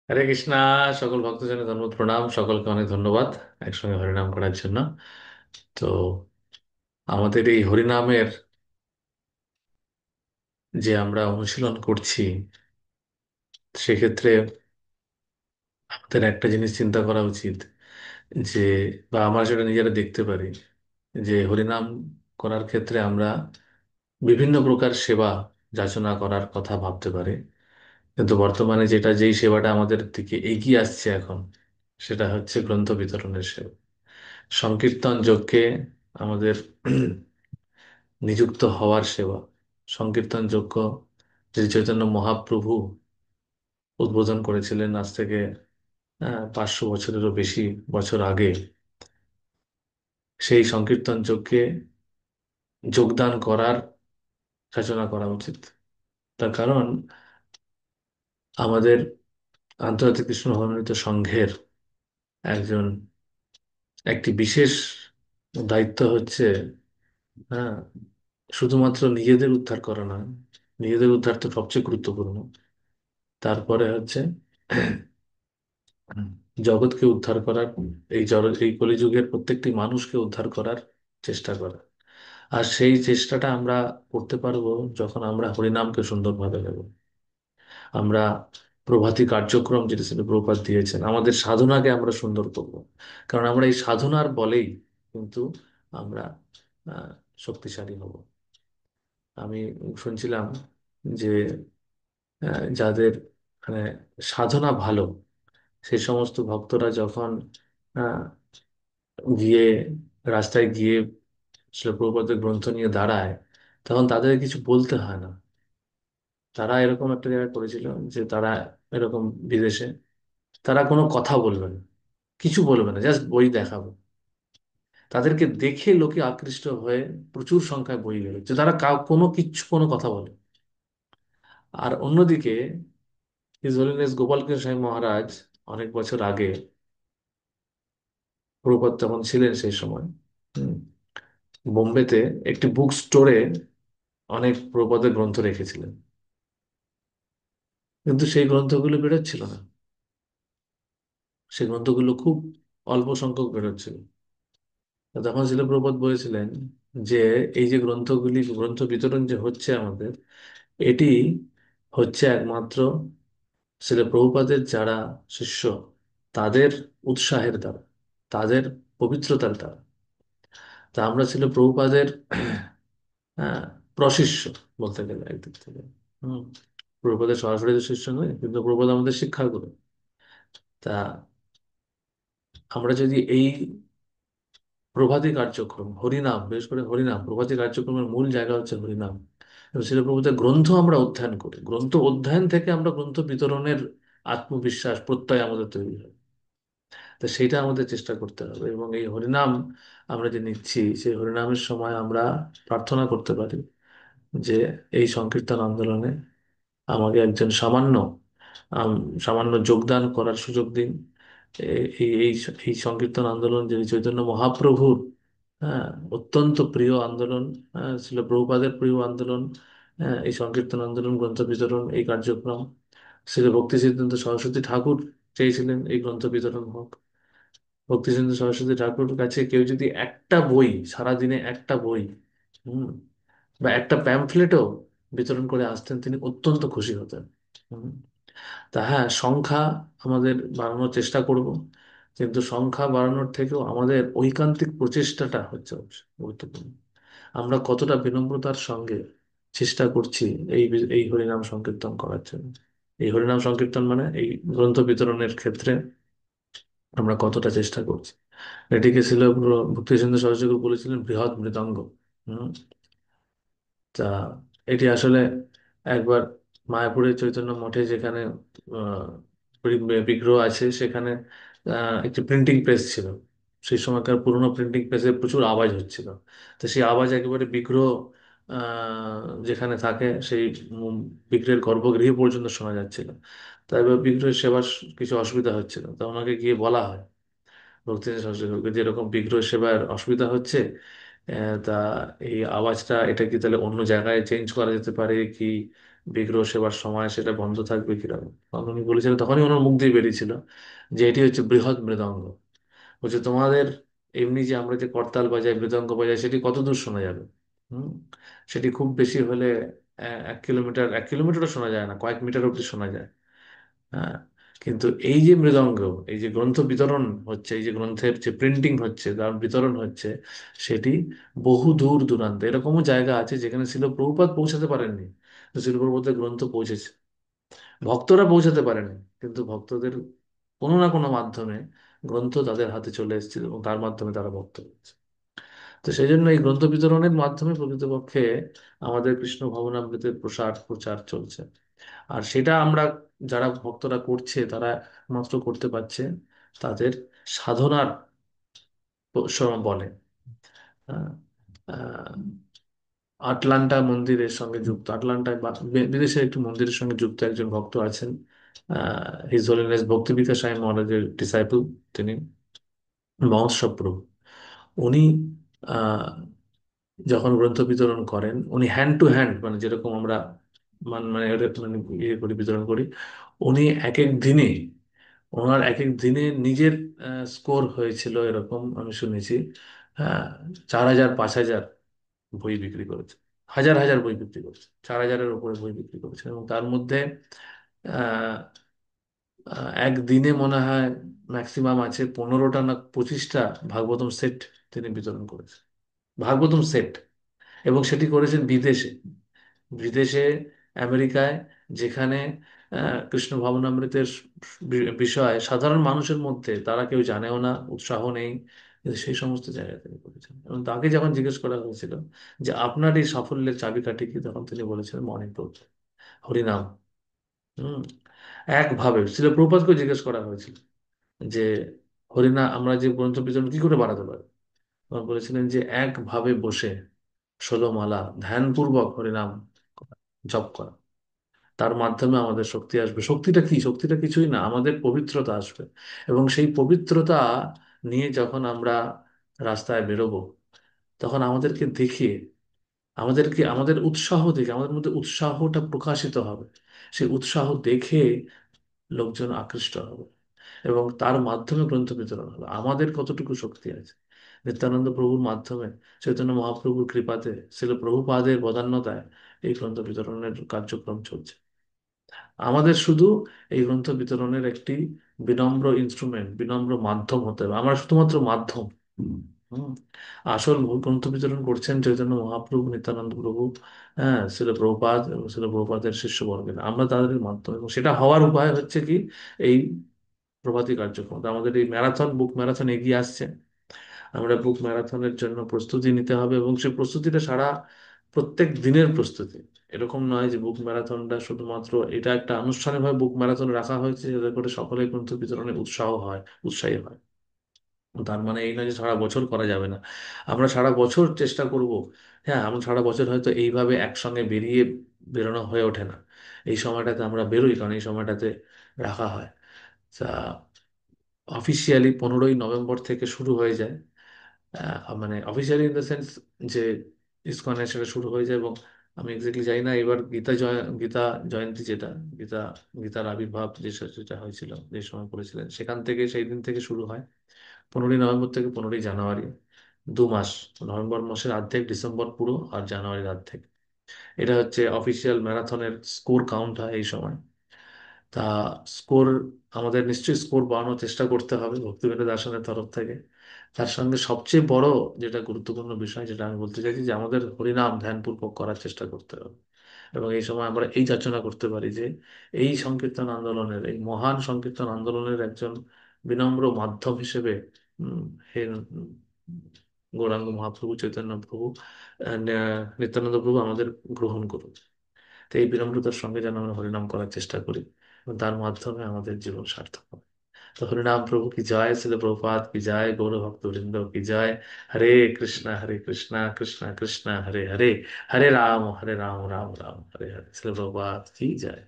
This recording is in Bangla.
হরে কৃষ্ণা। সকল ভক্তজনের ধর্ম প্রণাম, সকলকে অনেক ধন্যবাদ একসঙ্গে হরিনাম করার জন্য। তো আমাদের এই হরিনামের যে আমরা অনুশীলন করছি, সেক্ষেত্রে আমাদের একটা জিনিস চিন্তা করা উচিত যে, বা আমরা সেটা নিজেরা দেখতে পারি যে হরিনাম করার ক্ষেত্রে আমরা বিভিন্ন প্রকার সেবা যাচনা করার কথা ভাবতে পারি, কিন্তু বর্তমানে যেই সেবাটা আমাদের দিকে এগিয়ে আসছে এখন, সেটা হচ্ছে গ্রন্থ বিতরণের সেবা। সংকীর্তন যজ্ঞে আমাদের নিযুক্ত হওয়ার সেবা। সংকীর্তন যজ্ঞ শ্রী চৈতন্য মহাপ্রভু উদ্বোধন করেছিলেন আজ থেকে 500 বছরেরও বেশি বছর আগে। সেই সংকীর্তন যজ্ঞে যোগদান করার সূচনা করা উচিত। তার কারণ আমাদের আন্তর্জাতিক কৃষ্ণ ভবনিত সংঘের একজন একটি বিশেষ দায়িত্ব হচ্ছে, হ্যাঁ, শুধুমাত্র নিজেদের উদ্ধার করা নয়, নিজেদের উদ্ধার তো সবচেয়ে গুরুত্বপূর্ণ, তারপরে হচ্ছে জগৎকে উদ্ধার করার, এই কলিযুগের প্রত্যেকটি মানুষকে উদ্ধার করার চেষ্টা করা। আর সেই চেষ্টাটা আমরা করতে পারবো যখন আমরা হরিনামকে সুন্দরভাবে নেব। আমরা প্রভাতী কার্যক্রম যেটা ছিল প্রভুপাদ দিয়েছেন, আমাদের সাধনাকে আমরা সুন্দর করব। কারণ আমরা এই সাধনার বলেই কিন্তু আমরা আহ, শক্তিশালী হব। আমি শুনছিলাম যে যাদের মানে সাধনা ভালো, সেই সমস্ত ভক্তরা যখন আহ, গিয়ে রাস্তায় গিয়ে শিল প্রভুপাদের গ্রন্থ নিয়ে দাঁড়ায়, তখন তাদের কিছু বলতে হয় না। তারা এরকম একটা জায়গায় করেছিল যে তারা এরকম বিদেশে তারা কোনো কথা বলবে না, কিছু বলবে না, জাস্ট বই দেখাবে। তাদেরকে দেখে লোকে আকৃষ্ট হয়ে প্রচুর সংখ্যায় বই বেরোচ্ছে, তারা কোনো কথা বলে। আর অন্যদিকে হিজ হোলিনেস গোপাল কৃষ্ণ স্বামী মহারাজ অনেক বছর আগে, প্রভুপাদ তখন ছিলেন সেই সময়, হুম, বোম্বেতে একটি বুক স্টোরে অনেক প্রভুপাদের গ্রন্থ রেখেছিলেন, কিন্তু সেই গ্রন্থগুলো বেরোচ্ছিল না। সেই গ্রন্থগুলো খুব অল্প সংখ্যক বেরোচ্ছিল। তো তখন শিল প্রভুপাদ বলেছিলেন যে এই যে গ্রন্থ বিতরণ যে হচ্ছে আমাদের, এটি হচ্ছে একমাত্র শিল প্রভুপাদের যারা শিষ্য, তাদের উৎসাহের দ্বারা, তাদের পবিত্রতার দ্বারা। তা আমরা ছিল প্রভুপাদের হ্যাঁ প্রশিষ্য বলতে গেলে একদিক থেকে। হম প্রভুপাদের সরাসরি তো শিষ্য নয়, কিন্তু প্রভুপাদ আমাদের শিক্ষাগুরু। তা আমরা যদি এই প্রভাতী কার্যক্রম হরিনাম, বিশেষ করে হরিনাম, প্রভাতী কার্যক্রমের মূল জায়গা হচ্ছে হরিনাম, এবং সেটা প্রভুদের গ্রন্থ আমরা অধ্যয়ন করি, গ্রন্থ অধ্যয়ন থেকে আমরা গ্রন্থ বিতরণের আত্মবিশ্বাস প্রত্যয় আমাদের তৈরি হয়। তা সেইটা আমাদের চেষ্টা করতে হবে। এবং এই হরিনাম আমরা যে নিচ্ছি, সেই হরিনামের সময় আমরা প্রার্থনা করতে পারি যে এই সংকীর্তন আন্দোলনে আমাকে একজন আম, সামান্য যোগদান করার সুযোগ দিন। এই সংকীর্তন আন্দোলন যে চৈতন্য মহাপ্রভুর, হ্যাঁ, অত্যন্ত প্রিয় আন্দোলন, ছিল প্রভুপাদের প্রিয় আন্দোলন। এই সংকীর্তন আন্দোলন, গ্রন্থ বিতরণ, এই কার্যক্রম ছিল ভক্তি সিদ্ধান্ত সরস্বতী ঠাকুর চেয়েছিলেন এই গ্রন্থ বিতরণ হোক। ভক্তি সিদ্ধান্ত সরস্বতী ঠাকুর কাছে কেউ যদি একটা বই, সারাদিনে একটা বই, হুম, বা একটা প্যাম্ফলেটও বিতরণ করে আসতেন, তিনি অত্যন্ত খুশি হতেন। হুম। তা হ্যাঁ, সংখ্যা আমাদের বাড়ানোর চেষ্টা করব, কিন্তু সংখ্যা বাড়ানোর থেকেও আমাদের ঐকান্তিক প্রচেষ্টাটা হচ্ছে গুরুত্বপূর্ণ। আমরা কতটা বিনম্রতার সঙ্গে চেষ্টা করছি এই হরিনাম সংকীর্তন করার জন্য। এই হরিনাম সংকীর্তন মানে এই গ্রন্থ বিতরণের ক্ষেত্রে আমরা কতটা চেষ্টা করছি। এটিকে ছিল ভক্তিচন্দ্র সরস্বতী বলেছিলেন বৃহৎ মৃদঙ্গ। হুম। তা এটি আসলে একবার মায়াপুরের চৈতন্য মঠে, যেখানে আহ, বিগ্রহ আছে, সেখানে একটি প্রিন্টিং প্রেস ছিল। সেই সময়কার পুরোনো প্রিন্টিং প্রেসে প্রচুর আওয়াজ হচ্ছিল। তো সেই আওয়াজ একেবারে বিগ্রহ যেখানে থাকে সেই উম, বিগ্রহের গর্ভগৃহে পর্যন্ত শোনা যাচ্ছিল। তাই এবার বিগ্রহের সেবার কিছু অসুবিধা হচ্ছিল, তা ওনাকে গিয়ে বলা হয় ভক্তিনাথ শাস্ত্রীকে যে এরকম বিগ্রহ সেবার অসুবিধা হচ্ছে। তা এই আওয়াজটা, এটা কি তাহলে অন্য জায়গায় চেঞ্জ করা যেতে পারে কি, বিগ্রহ সেবার সময় সেটা বন্ধ থাকবে কিরকম। তখন উনি বলেছিলেন, তখনই ওনার মুখ দিয়ে বেরিয়েছিল যে এটি হচ্ছে বৃহৎ মৃদঙ্গ। বলছে তোমাদের এমনি যে আমরা যে করতাল বাজাই মৃদঙ্গ বাজাই সেটি কত দূর শোনা যাবে? হুম। সেটি খুব বেশি হলে 1 কিলোমিটার, 1 কিলোমিটারও শোনা যায় না, কয়েক মিটার অব্দি শোনা যায়। হ্যাঁ। কিন্তু এই যে মৃদঙ্গ, এই যে গ্রন্থ বিতরণ হচ্ছে, এই যে গ্রন্থের যে প্রিন্টিং হচ্ছে, তার বিতরণ হচ্ছে, সেটি বহু দূর দূরান্তে এরকমও জায়গা আছে যেখানে শিল প্রভুপাদ পৌঁছাতে পারেননি, তো শিল প্রভুপাদের গ্রন্থ পৌঁছেছে। ভক্তরা পৌঁছাতে পারেনি, কিন্তু ভক্তদের কোনো না কোনো মাধ্যমে গ্রন্থ তাদের হাতে চলে এসেছে এবং তার মাধ্যমে তারা ভক্ত হয়েছে। তো সেই জন্য এই গ্রন্থ বিতরণের মাধ্যমে প্রকৃতপক্ষে আমাদের কৃষ্ণ ভবনামৃতের প্রসার প্রচার চলছে। আর সেটা আমরা, যারা ভক্তরা করছে তারা মাত্র করতে পারছে তাদের সাধনার বলে। আহ, আহ, আটলান্টা মন্দিরের সঙ্গে যুক্ত, আটলান্টায় বা বিদেশের একটি মন্দিরের সঙ্গে যুক্ত একজন ভক্ত আছেন, হিজ হোলিনেস ভক্তি বিকাশ স্বামী মহারাজের ডিসাইপল, তিনি মহোৎসব প্রভু। উনি আহ, যখন গ্রন্থ বিতরণ করেন, উনি হ্যান্ড টু হ্যান্ড, মানে যেরকম আমরা মানে মানে ইয়ে করি, বিতরণ করি, উনি এক এক দিনে, ওনার এক এক দিনে নিজের স্কোর হয়েছিল এরকম আমি শুনেছি। হ্যাঁ। 4,000 5,000 বই বিক্রি করেছে, হাজার হাজার বই বিক্রি করেছে, 4,000-এর উপরে বই বিক্রি করেছে, এবং তার মধ্যে আহ, একদিনে মনে হয় ম্যাক্সিমাম আছে 15টা না 25টা ভাগবতম সেট তিনি বিতরণ করেছেন, ভাগবতম সেট। এবং সেটি করেছেন বিদেশে, বিদেশে, আমেরিকায়, যেখানে কৃষ্ণ ভবনামৃতের বিষয়ে সাধারণ মানুষের মধ্যে তারা কেউ জানেও না, উৎসাহ নেই, কিন্তু সেই সমস্ত জায়গায় তিনি করেছেন। এবং তাকে যখন জিজ্ঞেস করা হয়েছিল যে আপনার এই সাফল্যের চাবিকাঠি কি, তখন তিনি বলেছিলেন মর্নিং প্রোথ, হরিনাম। হম। একভাবে শিল প্রভুপাদকে জিজ্ঞেস করা হয়েছিল যে আমরা যে গ্রন্থ বিতরণ কি করে বাড়াতে পারি, তখন বলেছিলেন যে একভাবে বসে 16 মালা ধ্যানপূর্বক হরিনাম জপ করা, তার মাধ্যমে আমাদের শক্তি আসবে। শক্তিটা কি? শক্তিটা কিছুই না, আমাদের পবিত্রতা আসবে। এবং সেই পবিত্রতা নিয়ে যখন আমরা রাস্তায় বেরোবো, তখন আমাদেরকে দেখে, আমাদের উৎসাহ দেখে আমাদের মধ্যে উৎসাহটা প্রকাশিত হবে। সেই উৎসাহ দেখে লোকজন আকৃষ্ট হবে, এবং তার মাধ্যমে গ্রন্থ বিতরণ হবে। আমাদের কতটুকু শক্তি আছে? নিত্যানন্দ প্রভুর মাধ্যমে, চৈতন্য মহাপ্রভুর কৃপাতে, শ্রীল প্রভুপাদের বদান্যতায় এই গ্রন্থ বিতরণের কার্যক্রম চলছে। আমাদের শুধু এই গ্রন্থ বিতরণের একটি বিনম্র ইনস্ট্রুমেন্ট, বিনম্র মাধ্যম হতে হবে, আমরা শুধুমাত্র মাধ্যম। হুম। আসল গ্রন্থ বিতরণ করছেন চৈতন্য মহাপ্রভু, নিত্যানন্দ প্রভু, হ্যাঁ, শিল প্রভুপাদ এবং শিল প্রভুপাদের শিষ্যবর্গের, আমরা তাদের মাধ্যম। এবং সেটা হওয়ার উপায় হচ্ছে কি, এই প্রভাতী কার্যক্রম। তো আমাদের এই ম্যারাথন, বুক ম্যারাথন এগিয়ে আসছে, আমরা বুক ম্যারাথনের জন্য প্রস্তুতি নিতে হবে, এবং সেই প্রস্তুতিটা প্রত্যেক দিনের প্রস্তুতি। এরকম নয় যে বুক ম্যারাথনটা শুধুমাত্র, এটা একটা আনুষ্ঠানিকভাবে বুক ম্যারাথন রাখা হয়েছে যাতে করে সকলে গ্রন্থ বিতরণে উৎসাহী হয়। তার মানে এই নয় যে সারা বছর করা যাবে না, আমরা সারা বছর চেষ্টা করব। হ্যাঁ, আমরা সারা বছর হয়তো এইভাবে একসঙ্গে বেরোনো হয়ে ওঠে না। এই সময়টাতে আমরা বেরোই কারণ এই সময়টাতে রাখা হয়। তা অফিসিয়ালি 15ই নভেম্বর থেকে শুরু হয়ে যায়। মানে অফিসিয়ালি ইন দ্য সেন্স যে ইসকনে সেটা শুরু হয়ে যায়, এবং আমি এক্স্যাক্টলি জানি না এবার গীতা জয়ন্তী যেটা, গীতা গীতার আবির্ভাব যেটা হয়েছিল, যে সময় করেছিলেন, সেখান থেকে, সেই দিন থেকে শুরু হয়। 15ই নভেম্বর থেকে 15ই জানুয়ারি, 2 মাস, নভেম্বর মাসের অর্ধেক, ডিসেম্বর পুরো, আর জানুয়ারির অর্ধেক। এটা হচ্ছে অফিসিয়াল ম্যারাথনের স্কোর কাউন্ট হয় এই সময়। তা স্কোর, আমাদের নিশ্চয়ই স্কোর বাড়ানোর চেষ্টা করতে হবে ভক্তিবিনোদ দার্শনের তরফ থেকে। তার সঙ্গে সবচেয়ে বড় যেটা গুরুত্বপূর্ণ বিষয়, যেটা আমি বলতে চাইছি, যে আমাদের হরিনাম ধ্যানপূর্বক করার চেষ্টা করতে হবে। এবং এই সময় আমরা এই যাচনা করতে পারি যে এই সংকীর্তন আন্দোলনের, এই মহান সংকীর্তন আন্দোলনের একজন বিনম্র মাধ্যম হিসেবে উম, হে গৌরাঙ্গ মহাপ্রভু, চৈতন্য প্রভু, নিত্যানন্দ প্রভু আমাদের গ্রহণ করুন। তো এই বিনম্রতার সঙ্গে যেন আমরা হরিনাম করার চেষ্টা করি, এবং তার মাধ্যমে আমাদের জীবন সার্থক হবে। তো হরিনাম প্রভু কি জয়, শিল প্রভুপাদ কি জয়, গৌর ভক্ত বৃন্দ কি জয়। হরে কৃষ্ণ কৃষ্ণ কৃষ্ণ হরে হরে, হরে রাম রাম রাম হরে হরে। শিল প্রভুপাদ কি জয়।